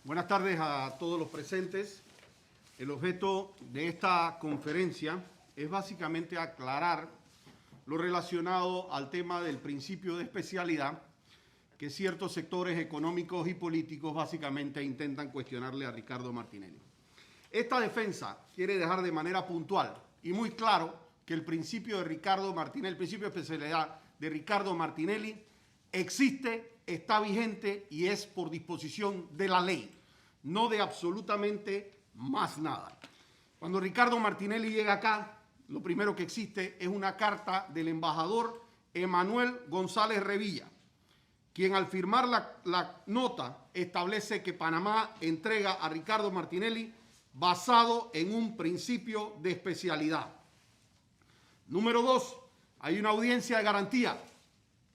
Buenas tardes a todos los presentes. El objeto de esta conferencia es básicamente aclarar lo relacionado al tema del principio de especialidad que ciertos sectores económicos y políticos básicamente intentan cuestionarle a Ricardo Martinelli. Esta defensa quiere dejar de manera puntual y muy claro que el principio de Ricardo Martinelli, el principio de especialidad de Ricardo Martinelli existe, está vigente y es por disposición de la ley, no de absolutamente más nada. Cuando Ricardo Martinelli llega acá, lo primero que existe es una carta del embajador Emanuel González Revilla, quien al firmar la nota establece que Panamá entrega a Ricardo Martinelli basado en un principio de especialidad. Número 2, hay una audiencia de garantía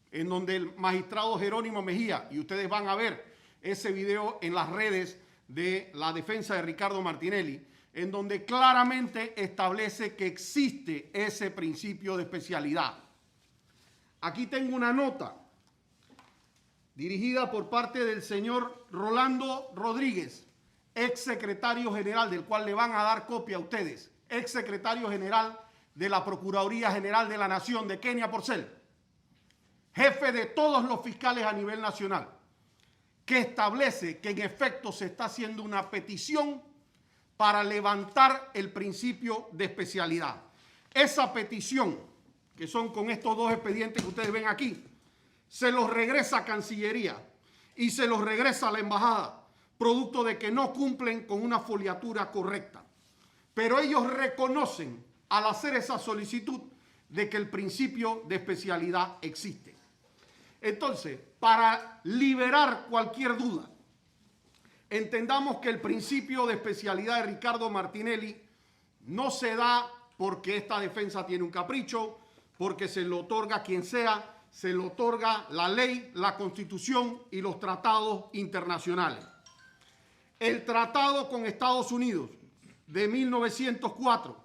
en donde el magistrado Jerónimo Mejía, y ustedes van a ver ese video en las redes de la defensa de Ricardo Martinelli, en donde claramente establece que existe ese principio de especialidad. Aquí tengo una nota dirigida por parte del señor Rolando Rodríguez, ex secretario general, del cual le van a dar copia a ustedes, ex secretario general de la Procuraduría General de la Nación de Kenia Porcel, jefe de todos los fiscales a nivel nacional, que establece que en efecto se está haciendo una petición para levantar el principio de especialidad. Esa petición, que son con estos dos expedientes que ustedes ven aquí, se los regresa a Cancillería y se los regresa a la embajada, producto de que no cumplen con una foliatura correcta. Pero ellos reconocen al hacer esa solicitud de que el principio de especialidad existe. Entonces, para liberar cualquier duda, entendamos que el principio de especialidad de Ricardo Martinelli no se da porque esta defensa tiene un capricho, porque se lo otorga quien sea, se lo otorga la ley, la Constitución y los tratados internacionales. El tratado con Estados Unidos de 1904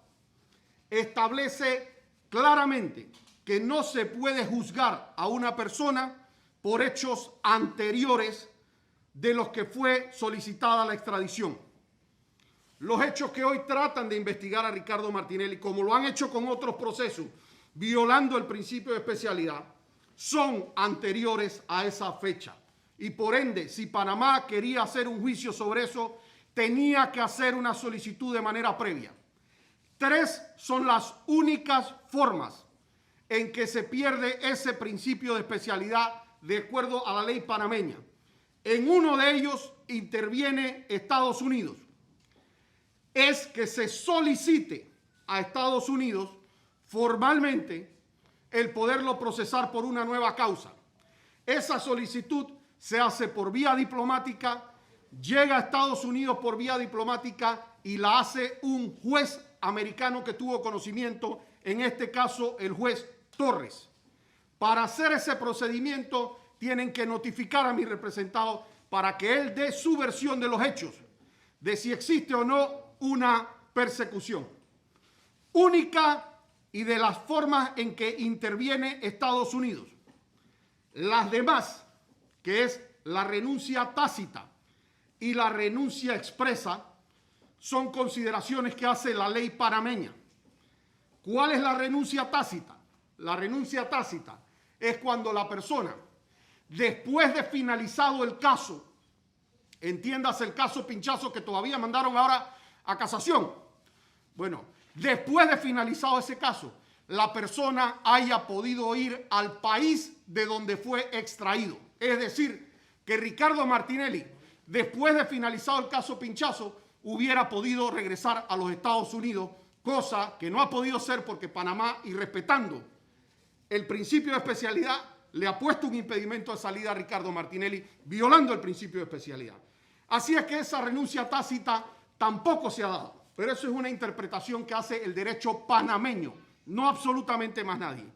establece claramente que no se puede juzgar a una persona por hechos anteriores de los que fue solicitada la extradición. Los hechos que hoy tratan de investigar a Ricardo Martinelli, como lo han hecho con otros procesos, violando el principio de especialidad, son anteriores a esa fecha. Y por ende, si Panamá quería hacer un juicio sobre eso, tenía que hacer una solicitud de manera previa. 3 son las únicas formas en que se pierde ese principio de especialidad de acuerdo a la ley panameña. En uno de ellos interviene Estados Unidos. Es que se solicite a Estados Unidos formalmente el poderlo procesar por una nueva causa. Esa solicitud se hace por vía diplomática, llega a Estados Unidos por vía diplomática y la hace un juez americano que tuvo conocimiento, en este caso el juez Torres. Para hacer ese procedimiento tienen que notificar a mi representado para que él dé su versión de los hechos, de si existe o no una persecución. Única y de las formas en que interviene Estados Unidos. Las demás, que es la renuncia tácita y la renuncia expresa, son consideraciones que hace la ley panameña. ¿Cuál es la renuncia tácita? La renuncia tácita es cuando la persona, después de finalizado el caso, entiéndase el caso Pinchazo que todavía mandaron ahora a casación. Bueno, después de finalizado ese caso, la persona haya podido ir al país de donde fue extraído. Es decir, que Ricardo Martinelli, después de finalizado el caso Pinchazo, hubiera podido regresar a los Estados Unidos, cosa que no ha podido ser porque Panamá, y respetando el principio de especialidad, le ha puesto un impedimento de salida a Ricardo Martinelli, violando el principio de especialidad. Así es que esa renuncia tácita tampoco se ha dado, pero eso es una interpretación que hace el derecho panameño, no absolutamente más nadie.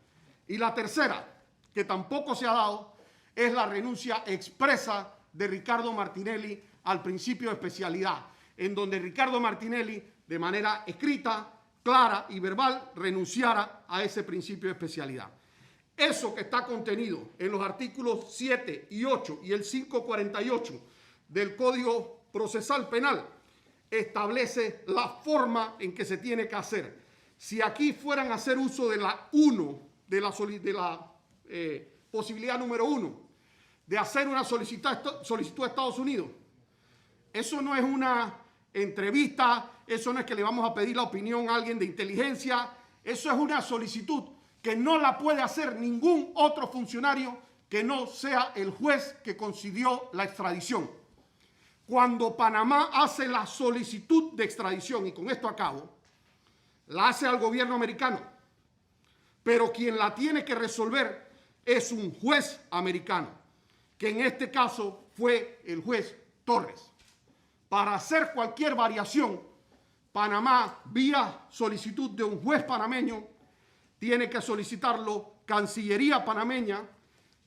Y la tercera, que tampoco se ha dado, es la renuncia expresa de Ricardo Martinelli al principio de especialidad, en donde Ricardo Martinelli, de manera escrita, clara y verbal, renunciara a ese principio de especialidad. Eso que está contenido en los artículos 7 y 8 y el 548 del Código Procesal Penal establece la forma en que se tiene que hacer. Si aquí fueran a hacer uso de la posibilidad número 1 de hacer una solicitud a Estados Unidos, eso no es una entrevista, eso no es que le vamos a pedir la opinión a alguien de inteligencia, eso es una solicitud que no la puede hacer ningún otro funcionario que no sea el juez que concedió la extradición. Cuando Panamá hace la solicitud de extradición, y con esto acabo, la hace al gobierno americano, pero quien la tiene que resolver es un juez americano, que en este caso fue el juez Torres. Para hacer cualquier variación, Panamá, vía solicitud de un juez panameño, tiene que solicitarlo Cancillería panameña,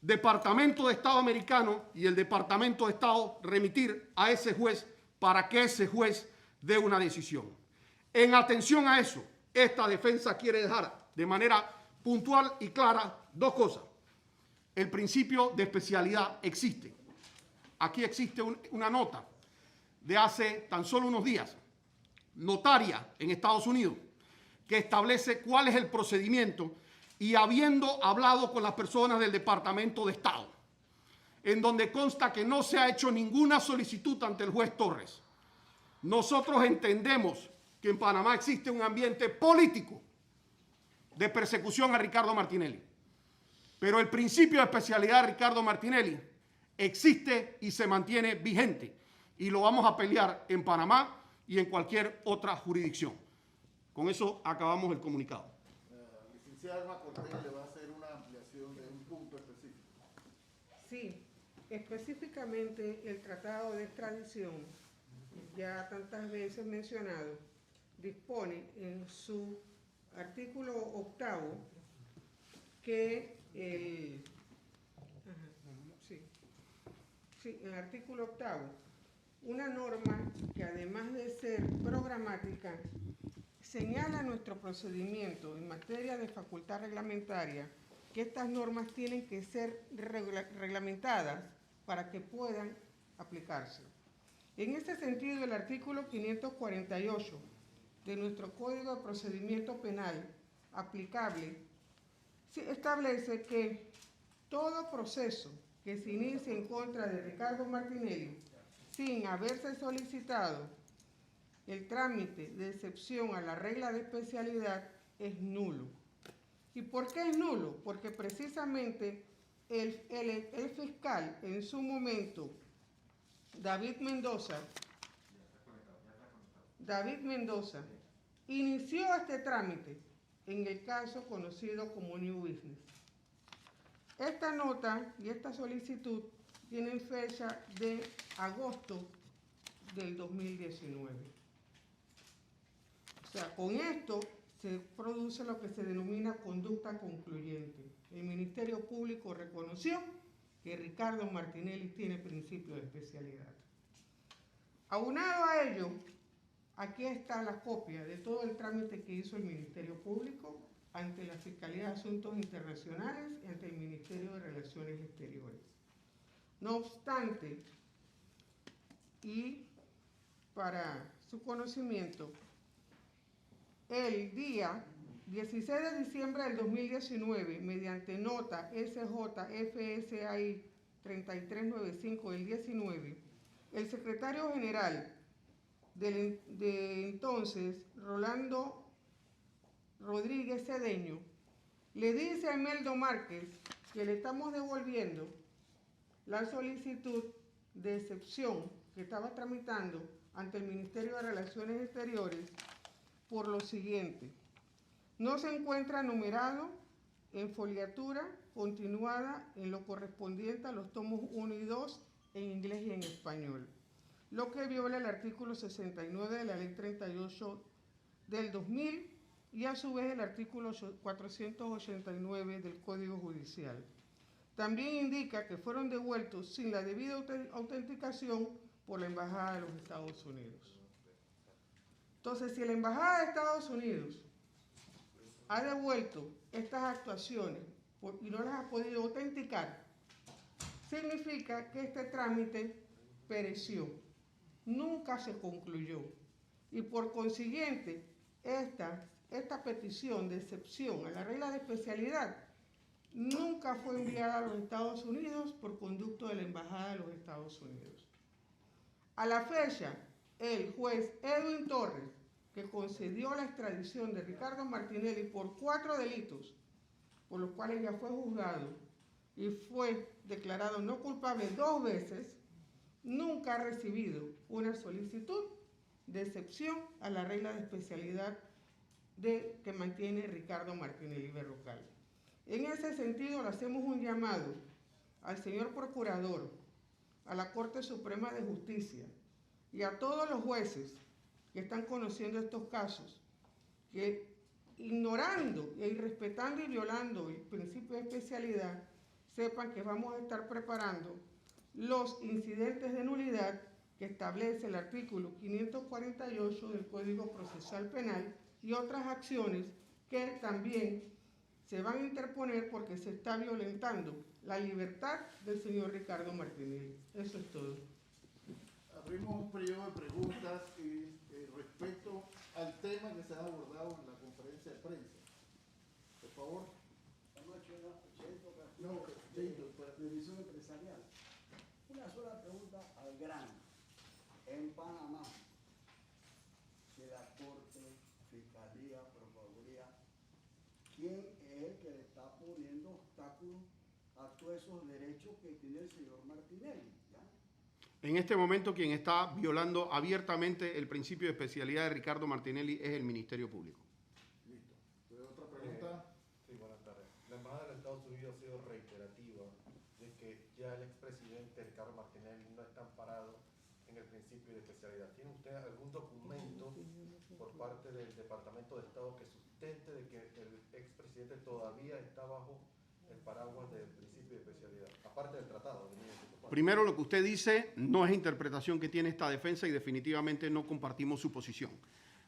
Departamento de Estado americano y el Departamento de Estado remitir a ese juez para que ese juez dé una decisión. En atención a eso, esta defensa quiere dejar de manera puntual y clara dos cosas. El principio de especialidad existe. Aquí existe una nota de hace tan solo unos días, notaria en Estados Unidos, que establece cuál es el procedimiento y habiendo hablado con las personas del Departamento de Estado, en donde consta que no se ha hecho ninguna solicitud ante el juez Torres. Nosotros entendemos que en Panamá existe un ambiente político de persecución a Ricardo Martinelli, pero el principio de especialidad de Ricardo Martinelli existe y se mantiene vigente y lo vamos a pelear en Panamá y en cualquier otra jurisdicción. Con eso acabamos el comunicado. Licenciada Alma Cortés le va a hacer una ampliación de un punto específico. Sí, específicamente el tratado de extradición, ya tantas veces mencionado, dispone en su artículo 8 que en el artículo 8, una norma que además de ser programática, señala nuestro procedimiento en materia de facultad reglamentaria que estas normas tienen que ser reglamentadas para que puedan aplicarse. En este sentido, el artículo 548 de nuestro Código de Procedimiento Penal aplicable establece que todo proceso que se inicie en contra de Ricardo Martinelli sin haberse solicitado el trámite de excepción a la regla de especialidad es nulo. ¿Y por qué es nulo? Porque precisamente el fiscal en su momento, David Mendoza, inició este trámite en el caso conocido como New Business. Esta nota y esta solicitud tienen fecha de agosto del 2019. O sea, con esto se produce lo que se denomina conducta concluyente. El Ministerio Público reconoció que Ricardo Martinelli tiene principio de especialidad. Aunado a ello, aquí está la copia de todo el trámite que hizo el Ministerio Público ante la Fiscalía de Asuntos Internacionales y ante el Ministerio de Relaciones Exteriores. No obstante, y para su conocimiento, el día 16 de diciembre del 2019, mediante nota SJ-FSAI 3395 del 19, el secretario general de entonces, Rolando Rodríguez Cedeño, le dice a Imeldo Márquez que le estamos devolviendo la solicitud de excepción que estaba tramitando ante el Ministerio de Relaciones Exteriores por lo siguiente: no se encuentra numerado en foliatura continuada en lo correspondiente a los tomos 1 y 2 en inglés y en español, lo que viola el artículo 69 de la Ley 38 del 2000 y a su vez el artículo 489 del Código Judicial. También indica que fueron devueltos sin la debida autenticación por la Embajada de los Estados Unidos. Entonces, si la Embajada de Estados Unidos ha devuelto estas actuaciones y no las ha podido autenticar, significa que este trámite pereció. nunca se concluyó y por consiguiente esta petición de excepción a la regla de especialidad nunca fue enviada a los Estados Unidos por conducto de la Embajada de los Estados Unidos. A la fecha, el juez Edwin Torres, que concedió la extradición de Ricardo Martinelli por 4 delitos, por los cuales ya fue juzgado y fue declarado no culpable 2 veces, nunca ha recibido una solicitud de excepción a la regla de especialidad que mantiene Ricardo Martinelli Berrocal. En ese sentido, le hacemos un llamado al señor Procurador, a la Corte Suprema de Justicia y a todos los jueces que están conociendo estos casos, que ignorando e irrespetando y violando el principio de especialidad, sepan que vamos a estar preparando los incidentes de nulidad que establece el artículo 548 del Código Procesal Penal y otras acciones que también se van a interponer porque se está violentando la libertad del señor Ricardo Martinelli. Eso es todo. Abrimos un periodo de preguntas respecto al tema que se ha abordado en la conferencia de prensa. Por favor. No, de visión empresarial. Una sola pregunta al grano. En Panamá, de la Corte, Fiscalía, Procuraduría, ¿quién es el que le está poniendo obstáculos a todos esos derechos que tiene el señor Martinelli? ¿Ya? En este momento quien está violando abiertamente el principio de especialidad de Ricardo Martinelli es el Ministerio Público. Listo. ¿Tiene otra pregunta? Sí, buenas tardes. La Embajada de los Estados Unidos ha sido reiterativa de que ya el expresidente Ricardo Martinelli no está amparado en el principio de especialidad. ¿Tiene usted algún documento por parte del Departamento de Estado que sustente de que el expresidente todavía está bajo el paraguas del principio de especialidad? Aparte del tratado. Primero, lo que usted dice no es interpretación que tiene esta defensa y definitivamente no compartimos su posición.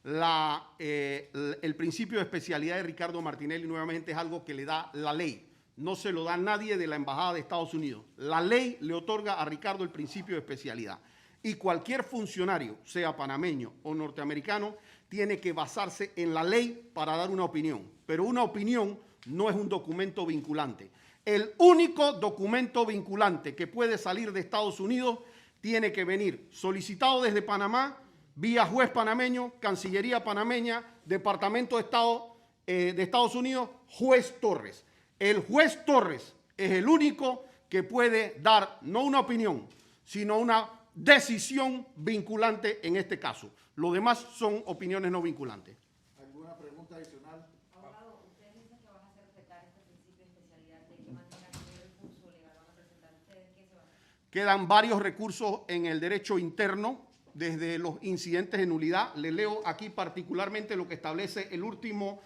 El principio de especialidad de Ricardo Martinelli nuevamente es algo que le da la ley. No se lo da nadie de la Embajada de Estados Unidos. La ley le otorga a Ricardo el principio de especialidad. Y cualquier funcionario, sea panameño o norteamericano, tiene que basarse en la ley para dar una opinión. Pero una opinión no es un documento vinculante. El único documento vinculante que puede salir de Estados Unidos tiene que venir solicitado desde Panamá, vía juez panameño, Cancillería panameña, Departamento de Estado de Estados Unidos, juez Torres. El juez Torres es el único que puede dar no una opinión, sino una decisión vinculante en este caso. Lo demás son opiniones no vinculantes. ¿Alguna pregunta adicional? Abogado, ustedes dicen que van a hacer respetar este principio de especialidad. ¿De qué manera, qué recurso legal van a presentar ustedes? ¿Qué se va a hacer? Quedan varios recursos en el derecho interno, desde los incidentes de nulidad. Le leo aquí particularmente lo que establece el último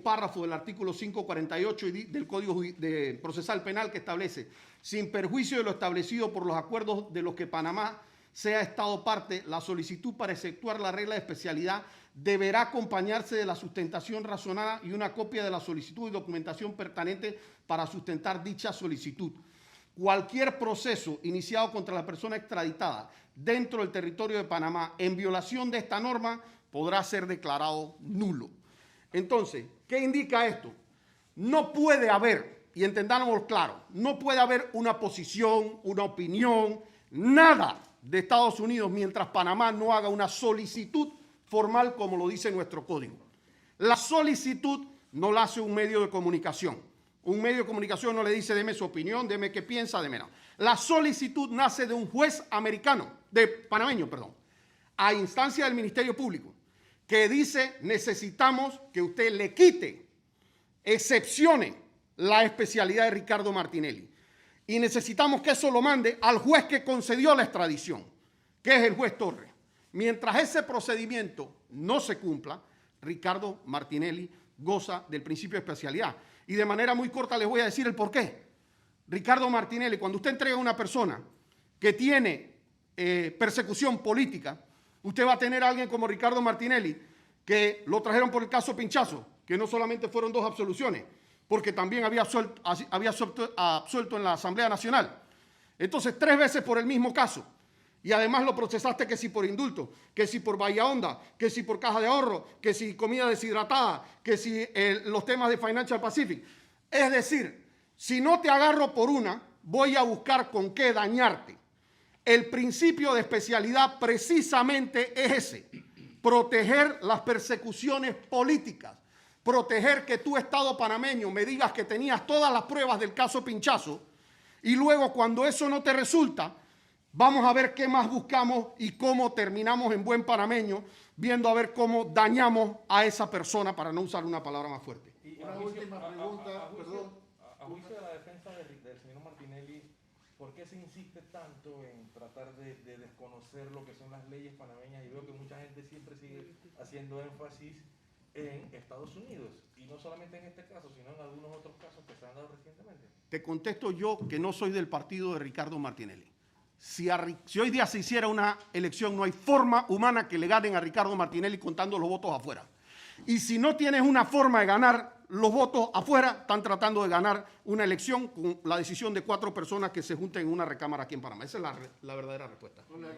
párrafo del artículo 548 del Código Procesal Penal, que establece: sin perjuicio de lo establecido por los acuerdos de los que Panamá sea Estado parte, la solicitud para efectuar la regla de especialidad deberá acompañarse de la sustentación razonada y una copia de la solicitud y documentación pertinente para sustentar dicha solicitud. Cualquier proceso iniciado contra la persona extraditada dentro del territorio de Panamá en violación de esta norma podrá ser declarado nulo. Entonces, ¿qué indica esto? No puede haber, y entendámoslo claro, no puede haber una posición, una opinión, nada de Estados Unidos mientras Panamá no haga una solicitud formal como lo dice nuestro código. La solicitud no la hace un medio de comunicación. Un medio de comunicación no le dice deme su opinión, deme qué piensa, deme no. La solicitud nace de un juez panameño, a instancia del Ministerio Público, que dice necesitamos que usted le quite, excepcione la especialidad de Ricardo Martinelli. Y necesitamos que eso lo mande al juez que concedió la extradición, que es el juez Torres. Mientras ese procedimiento no se cumpla, Ricardo Martinelli goza del principio de especialidad. Y de manera muy corta les voy a decir el por qué. Ricardo Martinelli, cuando usted entrega a una persona que tiene persecución política, usted va a tener a alguien como Ricardo Martinelli, que lo trajeron por el caso Pinchazo, que no solamente fueron 2 absoluciones, porque también había absuelto en la Asamblea Nacional. Entonces, 3 veces por el mismo caso. Y además lo procesaste que si por indulto, que si por Bahía Honda, que si por caja de ahorro, que si comida deshidratada, que si los temas de Financial Pacific. Es decir, si no te agarro por una, voy a buscar con qué dañarte. El principio de especialidad precisamente es ese: proteger las persecuciones políticas, proteger que tú, Estado panameño, me digas que tenías todas las pruebas del caso Pinchazo y luego cuando eso no te resulta, vamos a ver qué más buscamos y cómo terminamos en buen panameño, viendo a ver cómo dañamos a esa persona, para no usar una palabra más fuerte. Y Una última pregunta, perdón. A juicio de la defensa del señor Martinelli, ¿por qué se insiste tanto en tratar de desconocer lo que son las leyes panameñas? Y veo que mucha gente siempre sigue haciendo énfasis en Estados Unidos, y no solamente en este caso, sino en algunos otros casos que se han dado recientemente. Te contesto yo, que no soy del partido de Ricardo Martinelli. Si hoy día se hiciera una elección, no hay forma humana que le ganen a Ricardo Martinelli contando los votos afuera. Y si no tienes una forma de ganar los votos afuera, están tratando de ganar una elección con la decisión de 4 personas que se junten en una recámara aquí en Panamá. Esa es la verdadera respuesta. Hola.